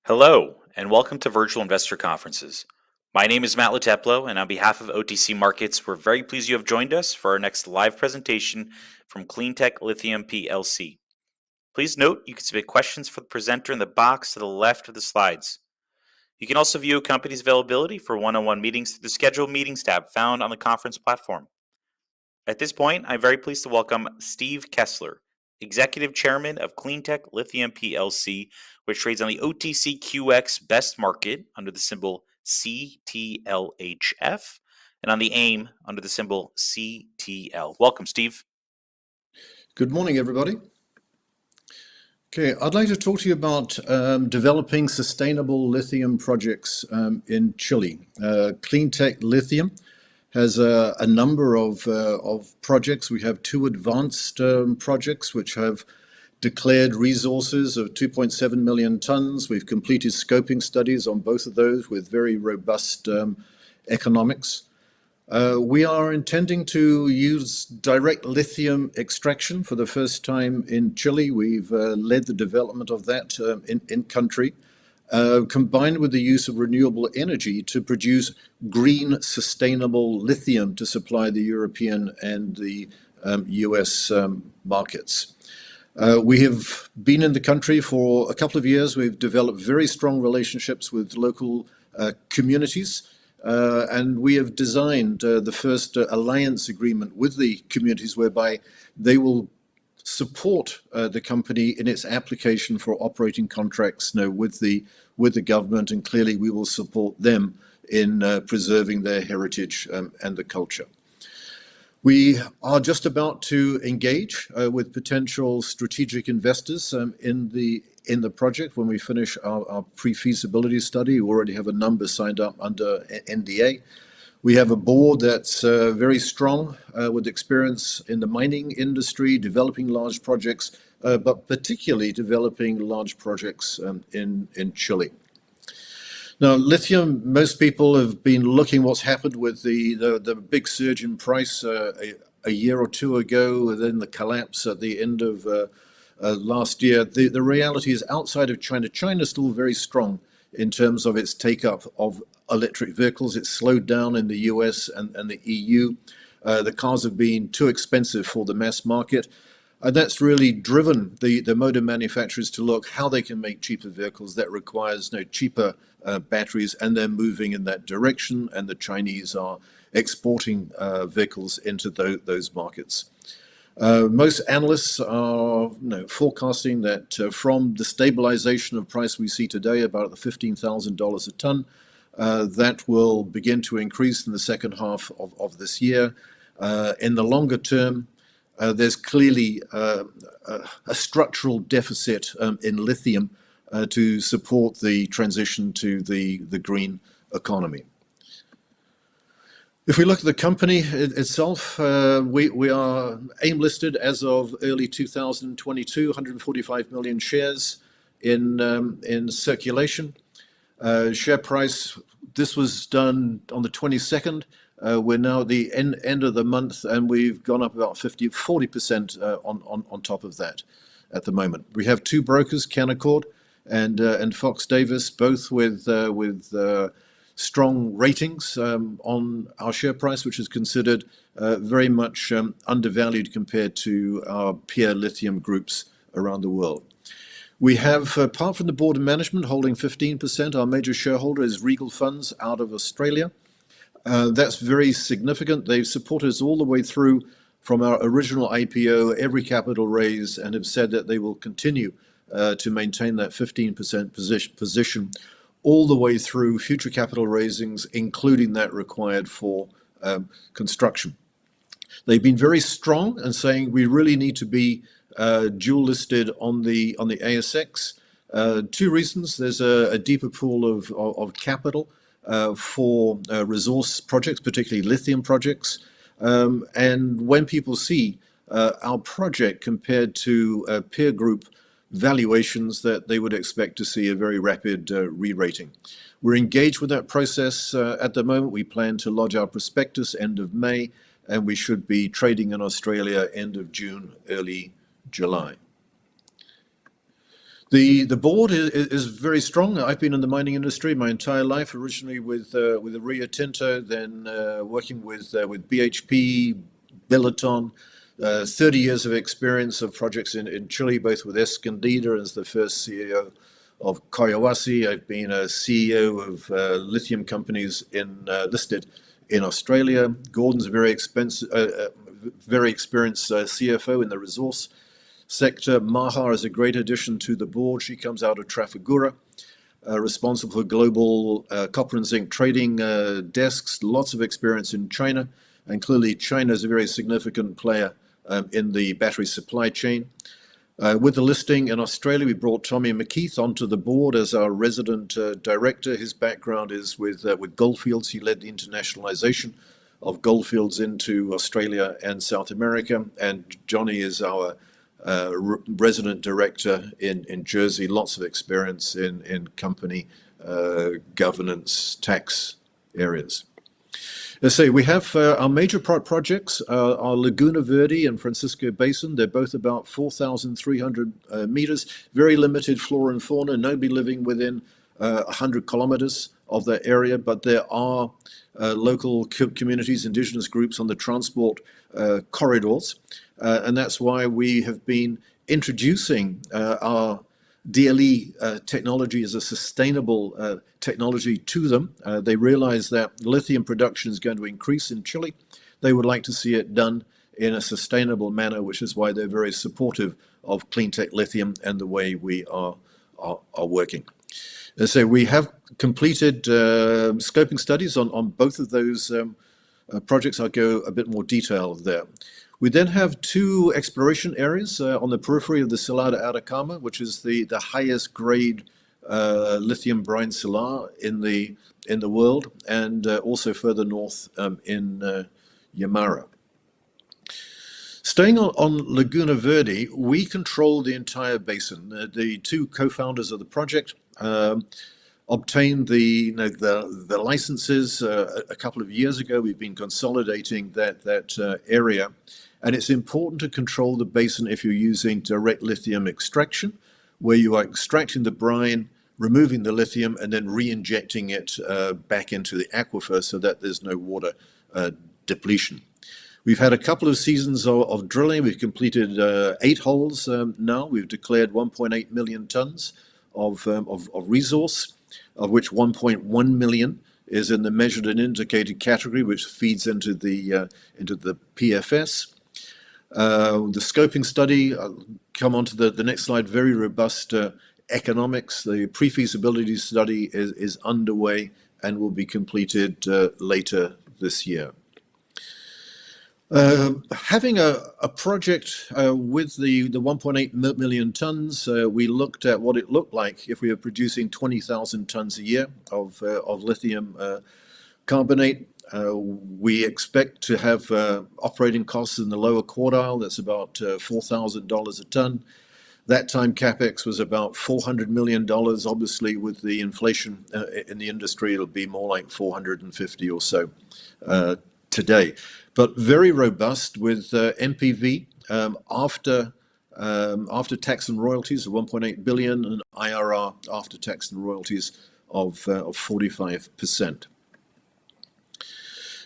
Hello, and welcome to Virtual Investor Conferences. My name is Matt Lateplo, and on behalf of OTC Markets, we're very pleased you have joined us for our next live presentation from CleanTech Lithium PLC. Please note you can submit questions for the presenter in the box to the left of the slides. You can also view a company's availability for one-on-one meetings through the Schedule Meetings tab found on the conference platform. At this point, I'm very pleased to welcome Steve Kessler, Executive Chairman of CleanTech Lithium PLC, which trades on the OTCQX Best Market under the symbol CTLHF and on the AIM under the symbol CTL. Welcome, Steve. Good morning, everybody. Okay, I'd like to talk to you about developing sustainable lithium projects in Chile. CleanTech Lithium has a number of projects. We have two advanced projects which have declared resources of 2.7 million tons. We've completed scoping studies on both of those with very robust economics. We are intending to use direct lithium extraction for the first time in Chile. We've led the development of that in country. Combined with the use of renewable energy to produce green, sustainable lithium to supply the European and the US markets. We have been in the country for a couple of years. We've developed very strong relationships with local communities, and we have designed the first alliance agreement with the communities whereby they will support the company in its application for operating contracts with the government, and clearly we will support them in preserving their heritage and the culture. We are just about to engage with potential strategic investors in the project when we finish our pre-feasibility study. We already have a number signed up under NDA. We have a board that's very strong with experience in the mining industry, developing large projects, but particularly developing large projects in Chile. Now, lithium, most people have been looking what's happened with the big surge in price a year or two ago, and then the collapse at the end of last year. The reality is outside of China, China's still very strong in terms of its take-up of electric vehicles. It's slowed down in the US and the EU. The cars have been too expensive for the mass market. And that's really driven the motor manufacturers to look how they can make cheaper vehicles that requires cheaper batteries, and they're moving in that direction, and the Chinese are exporting vehicles into those markets. Most analysts are forecasting that from the stabilization of price we see today, about the $15,000 a ton, that will begin to increase in the second half of this year. In the longer term, there's clearly a structural deficit in lithium to support the transition to the green economy. If we look at the company itself, we are AIM listed as of early 2022, 145 million shares in circulation. Share price, this was done on the 22nd. We're now at the end of the month, and we've gone up about 40% on top of that at the moment. We have two brokers, Canaccord and Fox Davis, both with strong ratings on our share price, which is considered very much undervalued compared to our peer lithium groups around the world. We have, apart from the board of management holding 15%, our major shareholder is Regal Funds out of Australia. That's very significant. They've supported us all the way through from our original IPO, every capital raise, and have said that they will continue to maintain that 15% position all the way through future capital raisings, including that required for construction. They've been very strong and saying we really need to be dual listed on the ASX. Two reasons. There's a deeper pool of capital for resource projects, particularly lithium projects. And when people see our project compared to peer group valuations, that they would expect to see a very rapid re-rating. We're engaged with that process at the moment. We plan to lodge our prospectus end of May, and we should be trading in Australia end of June, early July. The board is very strong. I've been in the mining industry my entire life, originally with Rio Tinto, then working with BHP, Billiton, 30 years of experience of projects in Chile, both with Escondida as the first CEO of Collahuasi. I've been a CEO of lithium companies listed in Australia. Gordon's a very experienced CFO in the resource sector. Maha is a great addition to the board. She comes out of Trafigura, responsible for global copper and zinc trading desks, lots of experience in China, and clearly China is a very significant player in the battery supply chain. With the listing in Australia, we brought Tommy McKeith onto the board as our resident director. His background is with Goldfields. He led the internationalization of Goldfields into Australia and South America, and Johnny is our resident director in Jersey, lots of experience in company governance, tax areas. Let's say we have our major projects, our Laguna Verde and Francisco Basin. They're both about 4,300 meters, very limited flora and fauna, nobody living within 100 kilometers of that area, but there are local communities, indigenous groups on the transport corridors. And that's why we have been introducing our DLE technology as a sustainable technology to them. They realize that lithium production is going to increase in Chile. They would like to see it done in a sustainable manner, which is why they're very supportive of CleanTech Lithium and the way we are working. So we have completed scoping studies on both of those projects. I'll go a bit more detail there. We then have two exploration areas on the periphery of the Salar de Atacama, which is the highest grade lithium brine salar in the world, and also further north in Yamara. Staying on Laguna Verde, we control the entire basin. The two co-founders of the project obtained the licenses a couple of years ago. We've been consolidating that area. And it's important to control the basin if you're using direct lithium extraction, where you are extracting the brine, removing the lithium, and then re-injecting it back into the aquifer so that there's no water depletion. We've had a couple of seasons of drilling. We've completed 8 holes now. We've declared 1.8 million tons of resource, of which 1.1 million is in the measured and indicated category, which feeds into the PFS. The scoping study, I'll come on to the next slide, very robust economics. The pre-feasibility study is underway and will be completed later this year. Having a project with the 1.8 million tons, we looked at what it looked like if we were producing 20,000 tons a year of lithium carbonate. We expect to have operating costs in the lower quartile. That's about $4,000 a ton. That time CapEx was about $400 million. Obviously, with the inflation in the industry, it'll be more like 450 or so today. But very robust with NPV after tax and royalties of 1.8 billion and IRR after tax and royalties of 45%.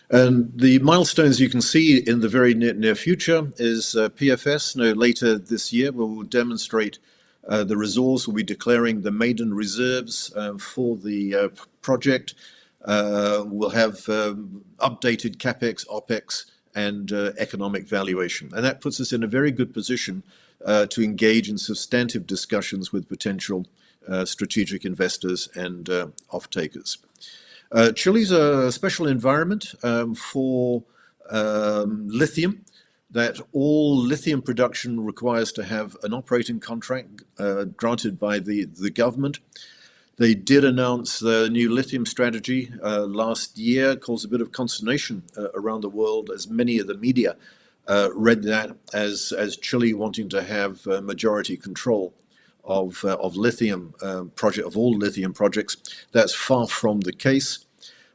And the milestones you can see in the very near future is PFS no later this year, where we'll demonstrate the resource. We'll be declaring the maiden reserves for the project. We'll have updated CapEx, OpEx, and economic valuation. And that puts us in a very good position to engage in substantive discussions with potential strategic investors and off-takers. Chile's a special environment for lithium, that all lithium production requires to have an operating contract granted by the government. They did announce the new lithium strategy last year, caused a bit of consternation around the world, as many of the media read that as Chile wanting to have majority control of lithium of all lithium projects. That's far from the case.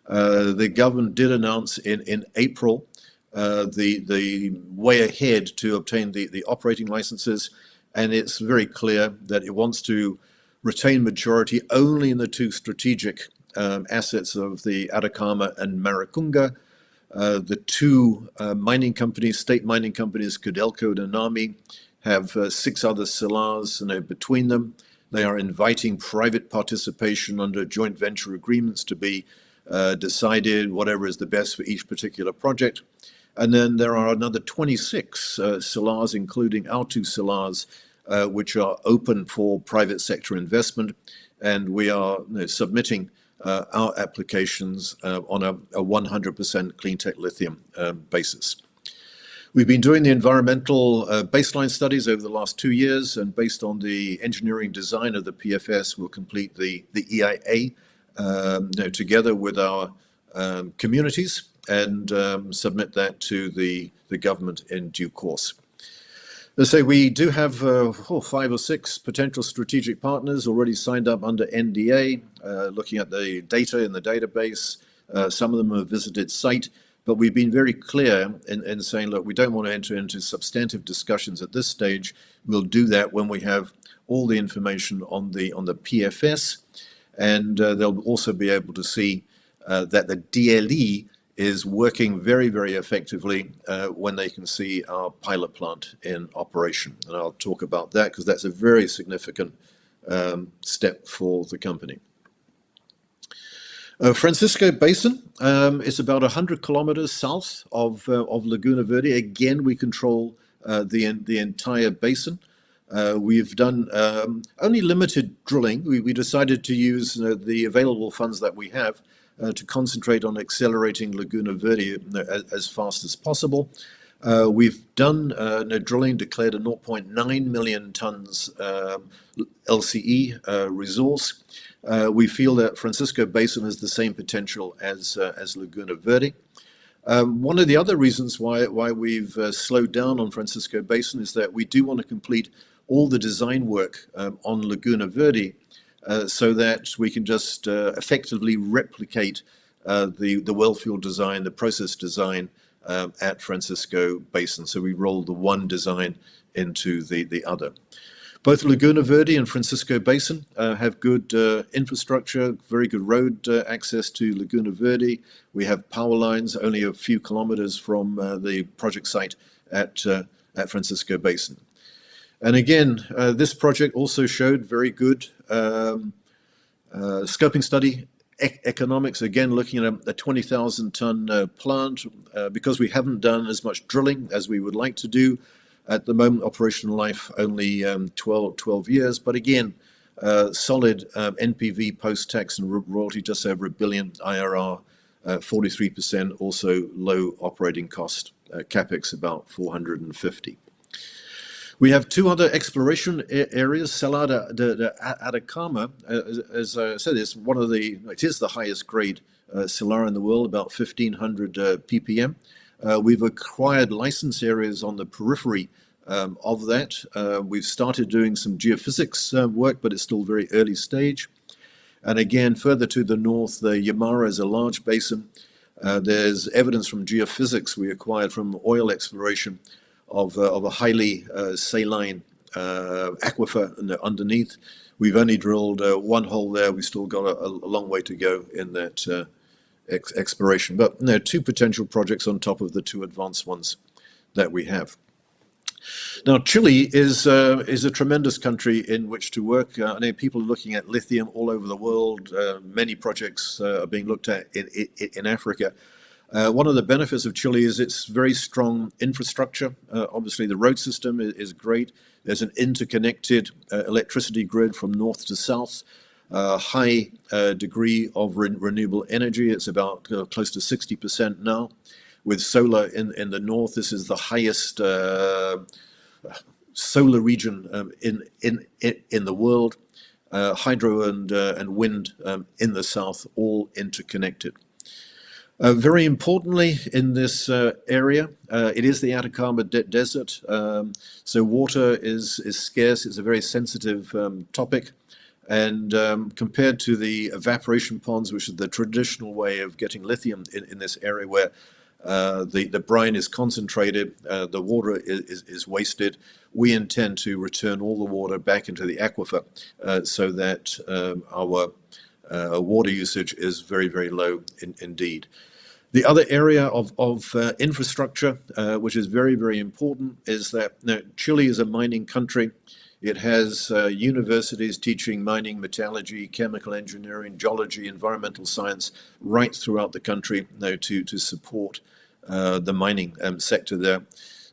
The government did announce in April the way ahead to obtain the operating licenses, and it's very clear that it wants to retain majority only in the two strategic assets of the Atacama and Maricunga. The two mining companies, state mining companies, Codelco and Anami, have 6 other salars between them. They are inviting private participation under joint venture agreements to be decided whatever is the best for each particular project. And then there are another 26 salars, including our 2 salars, which are open for private sector investment. And we are submitting our applications on a 100% CleanTech lithium basis. We've been doing the environmental baseline studies over the last 2 years, and based on the engineering design of the PFS, we'll complete the EIA together with our communities and submit that to the government in due course. Let's say we do have 5 or 6 potential strategic partners already signed up under NDA, looking at the data in the database. Some of them have visited site, but we've been very clear in saying, look, we don't want to enter into substantive discussions at this stage. We'll do that when we have all the information on the PFS, and they'll also be able to see that the DLE is working very, very effectively when they can see our pilot plant in operation. And I'll talk about that because that's a very significant step for the company. Francisco Basin is about 100 kilometers south of Laguna Verde. Again, we control the entire basin. We've done only limited drilling. We decided to use the available funds that we have to concentrate on accelerating Laguna Verde as fast as possible. We've done drilling, declared a 0.9 million tons LCE resource. We feel that Francisco Basin has the same potential as Laguna Verde. One of the other reasons why we've slowed down on Francisco Basin is that we do want to complete all the design work on Laguna Verde so that we can just effectively replicate the wellfield design, the process design at Francisco Basin. So we rolled the one design into the other. Both Laguna Verde and Francisco Basin have good infrastructure, very good road access to Laguna Verde. We have power lines only a few kilometers from the project site at Francisco Basin. And again, this project also showed very good scoping study economics, again looking at a 20,000 ton plant. Because we haven't done as much drilling as we would like to do, at the moment operational life only 12 years, but again solid NPV post-tax and royalty just over $1 billion, IRR 43%, also low operating cost, capex about 450. We have 2 other exploration areas. Salar de Atacama, as I said, it is the highest grade salar in the world, about 1,500 ppm. We've acquired license areas on the periphery of that. We've started doing some geophysics work, but it's still very early stage. And again, further to the north, the Yamara is a large basin. There's evidence from geophysics we acquired from oil exploration of a highly saline aquifer underneath. We've only drilled 1 hole there. We've still got a long way to go in that exploration. But 2 potential projects on top of the 2 advanced ones that we have. Now, Chile is a tremendous country in which to work. I know people are looking at lithium all over the world. Many projects are being looked at in Africa. One of the benefits of Chile is its very strong infrastructure. Obviously, the road system is great. There's an interconnected electricity grid from north to south. High degree of renewable energy. It's about close to 60% now. With solar in the north, this is the highest solar region in the world. Hydro and wind in the south, all interconnected. Very importantly in this area, it is the Atacama Desert, so water is scarce. It's a very sensitive topic, and compared to the evaporation ponds, which is the traditional way of getting lithium in this area where the brine is concentrated, the water is wasted. we intend to return all the water back into the aquifer so that our water usage is very, very low indeed. The other area of infrastructure, which is very, very important, is that Chile is a mining country. It has universities teaching mining, metallurgy, chemical engineering, geology, environmental science right throughout the country to support the mining sector there.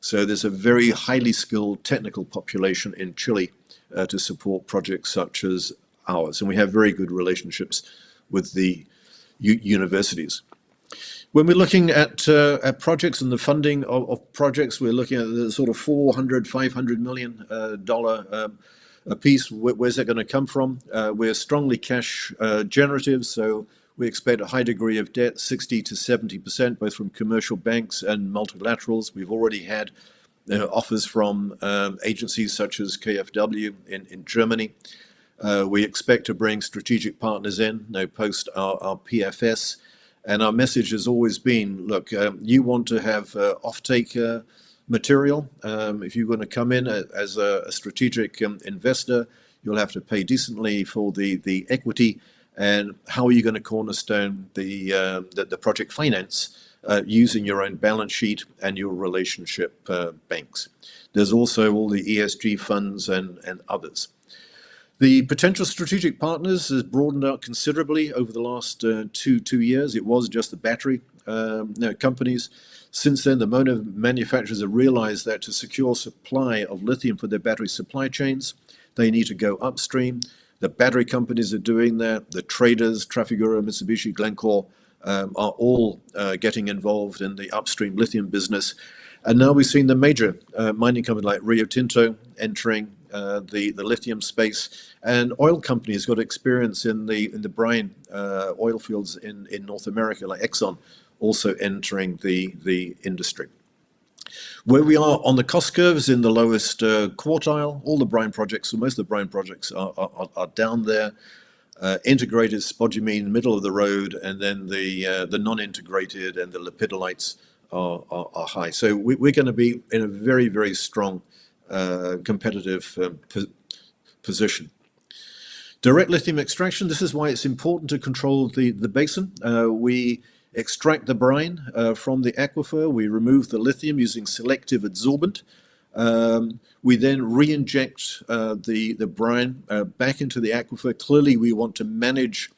So there's a very highly skilled technical population in Chile to support projects such as ours. And we have very good relationships with the universities. When we're looking at projects and the funding of projects, we're looking at the sort of $400–500 million a piece. Where's that going to come from? We're strongly cash generative, so we expect a high degree of debt, 60–70%, both from commercial banks and multilaterals. We've already had offers from agencies such as KfW in Germany. We expect to bring strategic partners in post our PFS. And our message has always been, look, you want to have offtake material. If you're going to come in as a strategic investor, you'll have to pay decently for the equity. And how are you going to cornerstone the project finance using your own balance sheet and your relationship banks? There's also all the ESG funds and others. The potential strategic partners has broadened out considerably over the last two years. It was just the battery companies. Since then, the motor manufacturers have realized that to secure supply of lithium for their battery supply chains, they need to go upstream. The battery companies are doing that. The traders, Trafigura, Mitsubishi, Glencore, are all getting involved in the upstream lithium business. And now we've seen the major mining companies like Rio Tinto entering the lithium space, and oil companies got experience in the brine oil fields in North America, like Exxon, also entering the industry. Where we are on the cost curve is in the lowest quartile. All the brine projects, or most of the brine projects, are down there. Integrated spodumene, middle of the road, and then the non-integrated and the lepidolites are high. So we're going to be in a very, very strong competitive position. Direct lithium extraction, this is why it's important to control the basin. We extract the brine from the aquifer. We remove the lithium using selective adsorbent. We then re-inject the brine back into the aquifer. Clearly, we want to manage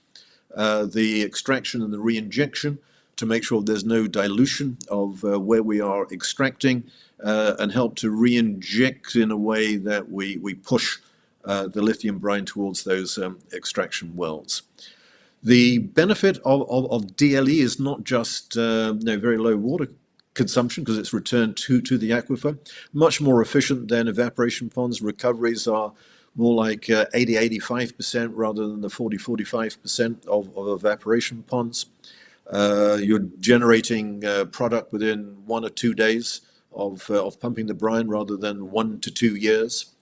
the extraction and the re-injection to make sure there's no dilution of where we are extracting and help to re-inject in a way that we push the lithium brine towards those extraction wells. The benefit of DLE is not just very low water consumption because it's returned to the aquifer, much more efficient than evaporation ponds. Recoveries are more like 80–85% rather than the 40–45% of evaporation ponds. You're generating product within 1 or 2 days of pumping the brine rather than 1 to 2 years.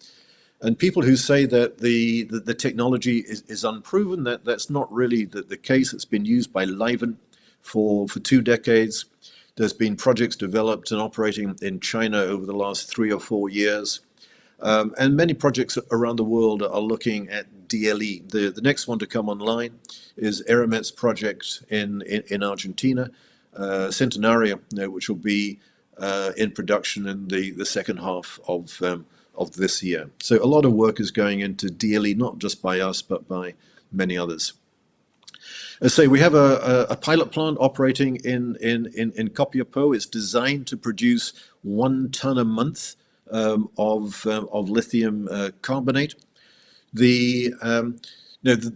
And people who say that the technology is unproven, that's not really the case. It's been used by Livent for 2 decades. There's been projects developed and operating in China over the last 3 or 4 years. And many projects around the world are looking at DLE. The next one to come online is Eramet's project in Argentina, Centenario, which will be in production in the second half of this year. So a lot of work is going into DLE, not just by us, but by many others. As I say, we have a pilot plant operating in Copiapó. It's designed to produce 1 ton a month of lithium carbonate. The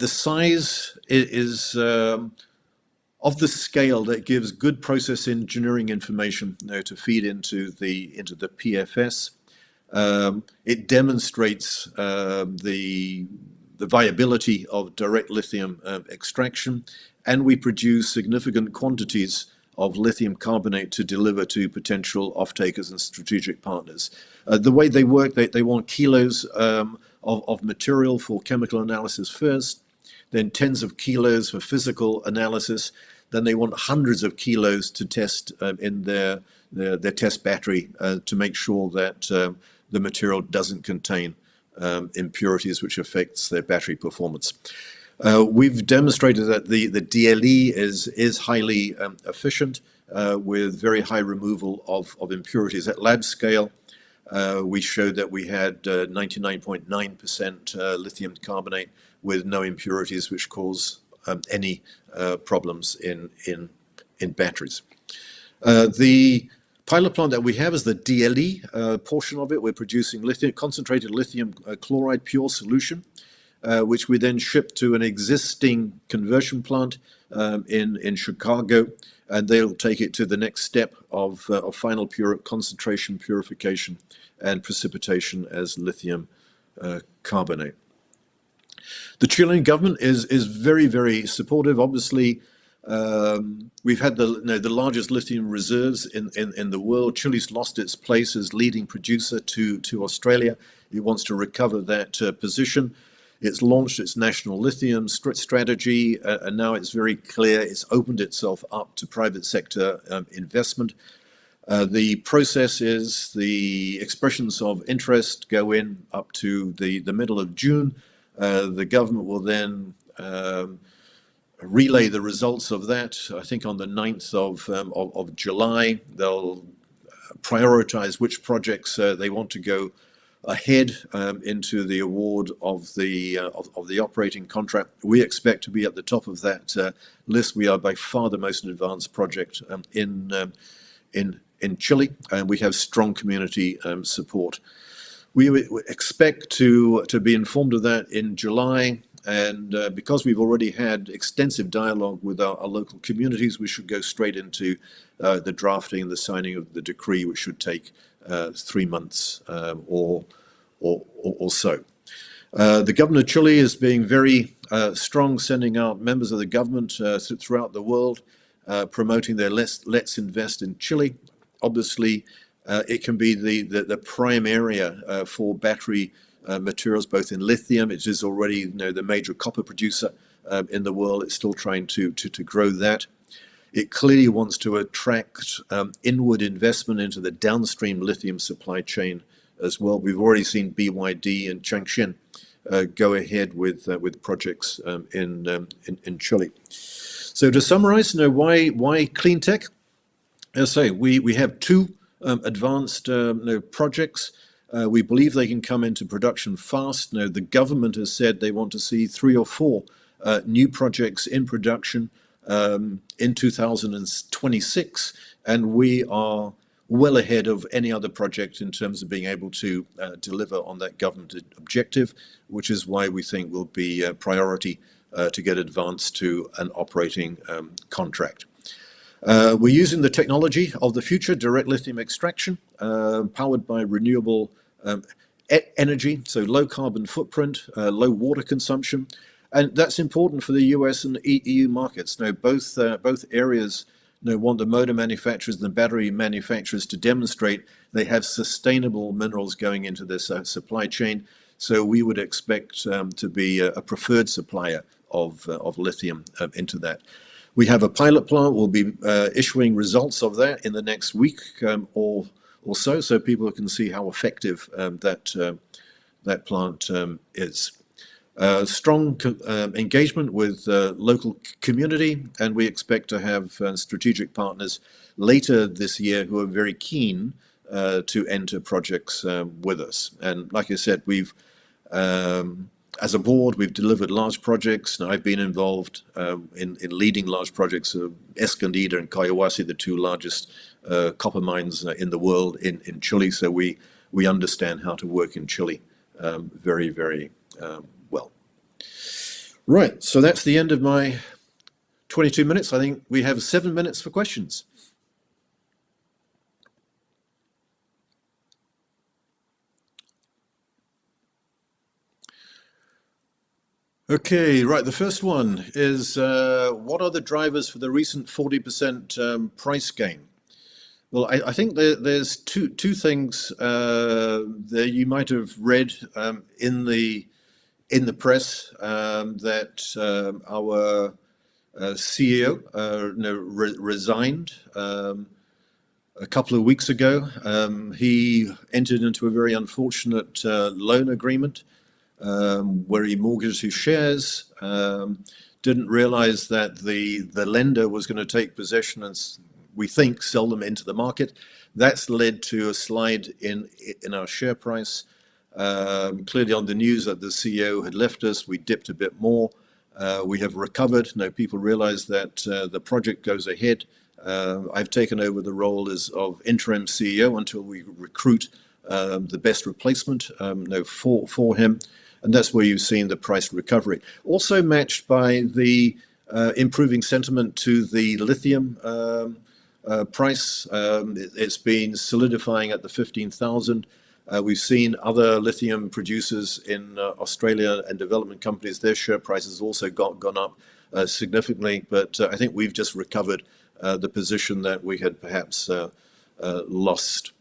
size is of the scale that gives good process engineering information to feed into the PFS. It demonstrates the viability of direct lithium extraction, and we produce significant quantities of lithium carbonate to deliver to potential off-takers and strategic partners. The way they work, they want kilos of material for chemical analysis first, then tens of kilos for physical analysis, then they want hundreds of kilos to test in their test battery to make sure that the material doesn't contain impurities which affects their battery performance. We've demonstrated that the DLE is highly efficient with very high removal of impurities. At lab scale, we showed that we had 99.9% lithium carbonate with no impurities which cause any problems in batteries. The pilot plant that we have is the DLE portion of it. We're producing concentrated lithium chloride pure solution, which we then ship to an existing conversion plant in Chicago, and they'll take it to the next step of final concentration purification and precipitation as lithium carbonate. The Chilean government is very, very supportive. Obviously, we've had the largest lithium reserves in the world. Chile's lost its place as leading producer to Australia. It wants to recover that position. It's launched its national lithium strategy, and now it's very clear it's opened itself up to private sector investment. The process is the expressions of interest go in up to the middle of June. The government will then relay the results of that. I think on the 9th of July, they'll prioritize which projects they want to go ahead into the award of the operating contract. We expect to be at the top of that list. We are by far the most advanced project in Chile, and we have strong community support. We expect to be informed of that in July, and because we've already had extensive dialogue with our local communities, we should go straight into the drafting and the signing of the decree, which should take 3 months or so. The government of Chile is being very strong, sending out members of the government throughout the world, promoting their Let's Invest in Chile. Obviously, it can be the prime area for battery materials, both in lithium. It is already the major copper producer in the world. It's still trying to grow that. It clearly wants to attract inward investment into the downstream lithium supply chain as well. We've already seen BYD and Changxin go ahead with projects in Chile. So to summarize, why CleanTech? As I say, we have 2 advanced projects. We believe they can come into production fast. The government has said they want to see 3 or 4 new projects in production in 2026, and we are well ahead of any other project in terms of being able to deliver on that government objective, which is why we think will be a priority to get advanced to an operating contract. We're using the technology of the future, direct lithium extraction, powered by renewable energy, so low carbon footprint, low water consumption, and that's important for the US and EU markets. Both areas want the motor manufacturers and the battery manufacturers to demonstrate they have sustainable minerals going into this supply chain. So we would expect to be a preferred supplier of lithium into that. We have a pilot plant. We'll be issuing results of that in the next week or so people can see how effective that plant is. Strong engagement with local community, and we expect to have strategic partners later this year who are very keen to enter projects with us. And like I said, we've as a board, we've delivered large projects. Now, I've been involved in leading large projects of Escondida and Collahuasi, the 2 largest copper mines in the world in Chile. So we understand how to work in Chile very, very well. Right, so that's the end of my 22 minutes. I think we have 7 minutes for questions. Okay, right. The first one is, what are the drivers for the recent 40% price gain? Well, I think there's two things that you might have read in the press that our CEO resigned a couple of weeks ago. He entered into a very unfortunate loan agreement where he mortgaged his shares, didn't realize that the lender was going to take possession and, we think, sell them into the market. That's led to a slide in our share price. Clearly on the news that the CEO had left us, we dipped a bit more. We have recovered. Now people realize that the project goes ahead. I've taken over the role of interim CEO until we recruit the best replacement for him. And that's where you've seen the price recovery. Also matched by the improving sentiment to the lithium price. It's been solidifying at the 15,000. We've seen other lithium producers in Australia and development companies, their share prices also gone up significantly, but I think we've just recovered the position that we had perhaps lost.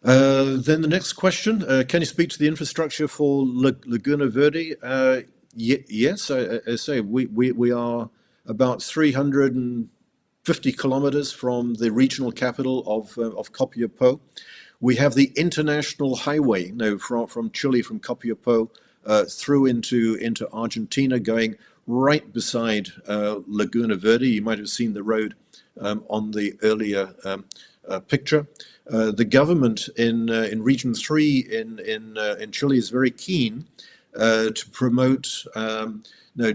Then the next question, can you speak to the infrastructure for Laguna Verde? Yes, I say we are about 350 kilometers from the regional capital of Copiapó. We have the international highway from Chile, from Copiapó through into Argentina, going right beside Laguna Verde. You might have seen the road on the earlier picture. The government in Region 3 in Chile is very keen to promote.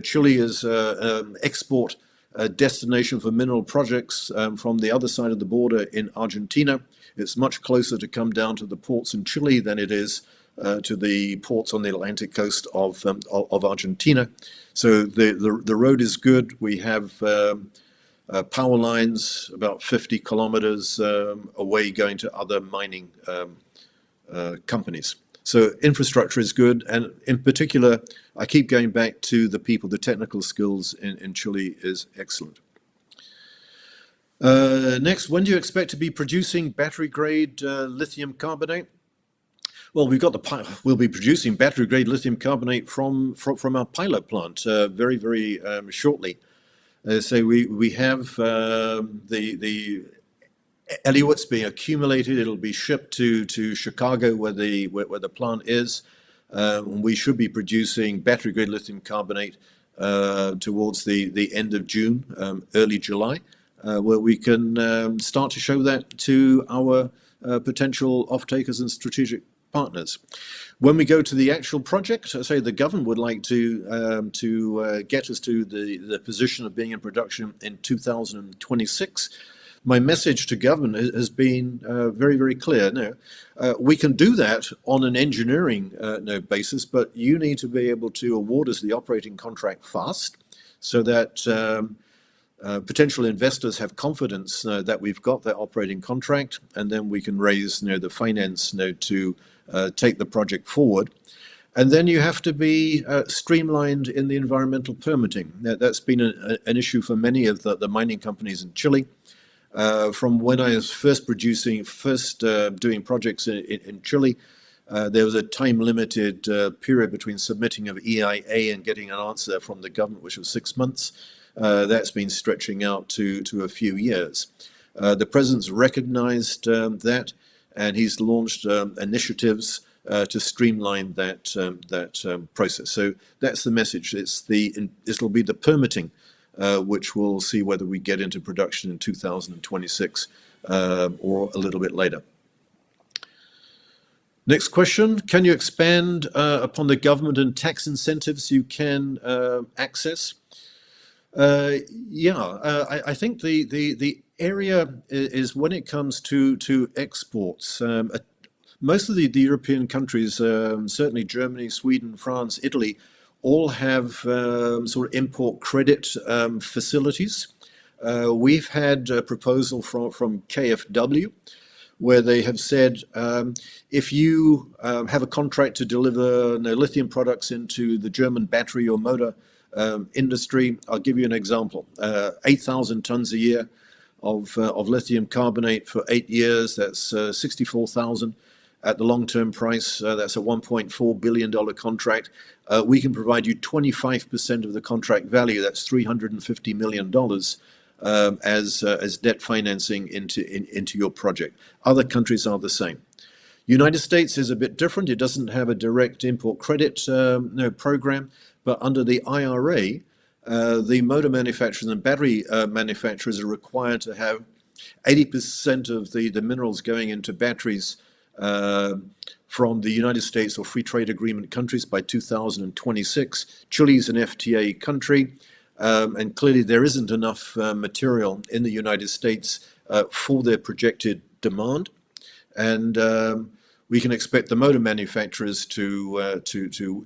Chile is an export destination for mineral projects from the other side of the border in Argentina. It's much closer to come down to the ports in Chile than it is to the ports on the Atlantic coast of Argentina. So the road is good. We have power lines about 50 kilometers away going to other mining companies. So infrastructure is good, and in particular, I keep going back to the people. The technical skills in Chile is excellent. Next, when do you expect to be producing battery-grade lithium carbonate? Well, we'll be producing battery-grade lithium carbonate from our pilot plant very, very shortly. So we have the eluates being accumulated. It'll be shipped to Chicago, where the plant is. We should be producing battery-grade lithium carbonate towards the end of June, early July, where we can start to show that to our potential off-takers and strategic partners. When we go to the actual project, I say the government would like to get us to the position of being in production in 2026. My message to government has been very, very clear. Now, we can do that on an engineering basis, but you need to be able to award us the operating contract fast, so that potential investors have confidence that we've got that operating contract, and then we can raise the finance to take the project forward. And then you have to be streamlined in the environmental permitting. That's been an issue for many of the mining companies in Chile. From when I was first doing projects in Chile, there was a time-limited period between submitting of EIA and getting an answer from the government, which was 6 months. That's been stretching out to a few years. The president's recognized that, and he's launched initiatives to streamline that process. So that's the message. It'll be the permitting which we'll see whether we get into production in 2026 or a little bit later. Next question, can you expand upon the government and tax incentives you can access? I think the area is when it comes to exports. Most of the European countries, certainly Germany, Sweden, France, Italy, all have sort of import credit facilities. We've had a proposal from KfW, where they have said, if you have a contract to deliver lithium products into the German battery or motor industry, I'll give you an example. 8,000 tons a year of lithium carbonate for 8 years, that's 64,000. At the long-term price, that's a $1.4 billion contract. We can provide you 25% of the contract value, that's $350 million as debt financing into your project. Other countries are the same. United States is a bit different. It doesn't have a direct import credit program, but under the IRA, the motor manufacturers and battery manufacturers are required to have 80% of the minerals going into batteries from the United States or free trade agreement countries by 2026. Chile is an FTA country, and clearly there isn't enough material in the United States for their projected demand. And we can expect the motor manufacturers to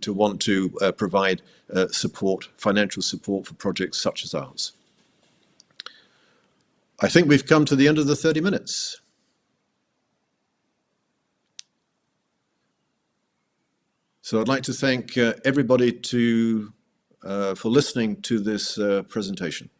want to provide support, financial support for projects such as ours. I think we've come to the end of the 30 minutes. So I'd like to thank everybody for listening to this presentation.